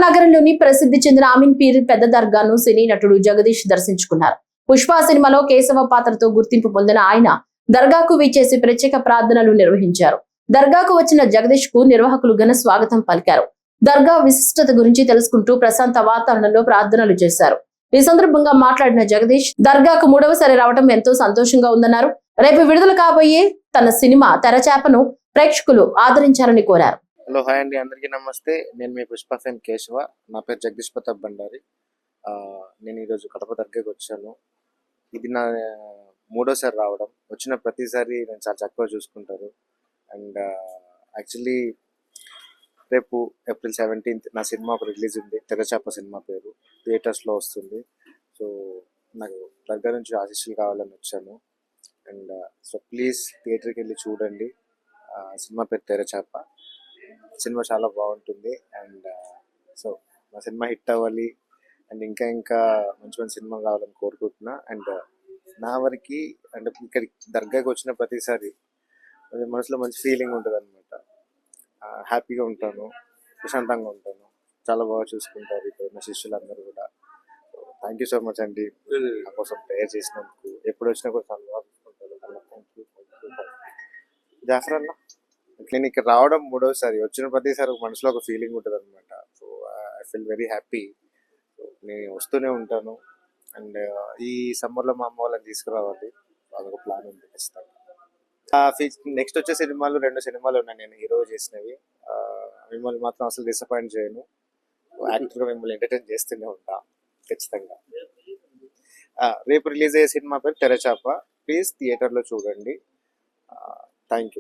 నగరంలోని ప్రసిద్ధి చెందిన ఆమీన్ పీర్ పెద్ద దర్గాను సినీ నటుడు జగదీష్ దర్శించుకున్నారు. పుష్ప సినిమాలో కేశవ పాత్రతో గుర్తింపు పొందిన ఆయన దర్గాకు విచ్చేసి ప్రత్యేక ప్రార్థనలు నిర్వహించారు. దర్గాకు వచ్చిన జగదీష్ కు నిర్వాహకులు ఘన స్వాగతం పలికారు. దర్గా విశిష్టత గురించి తెలుసుకుంటూ ప్రశాంత వాతావరణంలో ప్రార్థనలు చేశారు. ఈ సందర్భంగా మాట్లాడిన జగదీష్ దర్గాకు మూడవసారి రావడం ఎంతో సంతోషంగా ఉందన్నారు. రేపు విడుదల కాబోయే తన సినిమా తెరచాపను ప్రేక్షకులు ఆదరించాలని కోరారు. హలో, హాయ్ అండి, అందరికీ నమస్తే. నేను మీ పుష్ప ఫేమ్ కేశవ. నా పేరు జగదీష్ ప్రతాప్ బండారి. నేను ఈరోజు కడప దర్గాకి వచ్చాను. ఇది నా మూడోసారి రావడం. వచ్చిన ప్రతిసారి నేను చాలా చక్కగా చూసుకుంటారు. అండ్ యాక్చువల్లీ రేపు ఏప్రిల్ 17th నా సినిమా ఒక రిలీజ్ ఉంది. తెరచాప సినిమా పేరు థియేటర్స్లో వస్తుంది. సో నాకు దర్గా నుంచి ఆశీస్సులు కావాలని వచ్చాను. అండ్ సో ప్లీజ్ థియేటర్కి వెళ్ళి చూడండి. సినిమా పేరు తెరచాప. సినిమా చాలా బాగుంటుంది. అండ్ సో మా సినిమా హిట్ అవ్వాలి అండ్ ఇంకా ఇంకా మంచి మంచి సినిమాలు రావాలని కోరుకుంటున్నా. అండ్ నా వరకు అంటే ఇక్కడికి దర్గాకి వచ్చిన ప్రతిసారి మనసులో మంచి ఫీలింగ్ ఉంటుంది అనమాట. హ్యాపీగా ఉంటాను, ప్రశాంతంగా ఉంటాను. చాలా బాగా చూసుకుంటారు ఇక్కడ ఉన్న శిష్యులందరూ కూడా. థ్యాంక్ యూ సో మచ్ అండి నా కోసం ప్రేయర్ చేసినందుకు. ఎప్పుడు వచ్చినా కూడా చాలా బాగా చూసుకుంటారు. Thank you. జాఫర్ అన్న, నేను ఇక్కడ రావడం మూడోసారి. వచ్చిన ప్రతిసారి మనసులో ఒక ఫీలింగ్ ఉంటుంది అనమాట. So I feel very happy. నేను వస్తూనే ఉంటాను. అండ్ ఈ సమ్మర్లో మా అమ్మ వాళ్ళని తీసుకురావాలి, అదొక ప్లాన్ ఉంది ఖచ్చితంగా. నెక్స్ట్ వచ్చే సినిమాలు 2 సినిమాలు ఉన్నాయి నేను హీరో చేసినవి. మిమ్మల్ని మాత్రం అసలు డిసప్పాయింట్ చేయను. యాక్టర్గా మిమ్మల్ని ఎంటర్టైన్ చేస్తూనే ఉంటా ఖచ్చితంగా. రేపు రిలీజ్ అయ్యే సినిమా పేరు తెరచాప. ప్లీజ్ థియేటర్లో చూడండి. Thank you.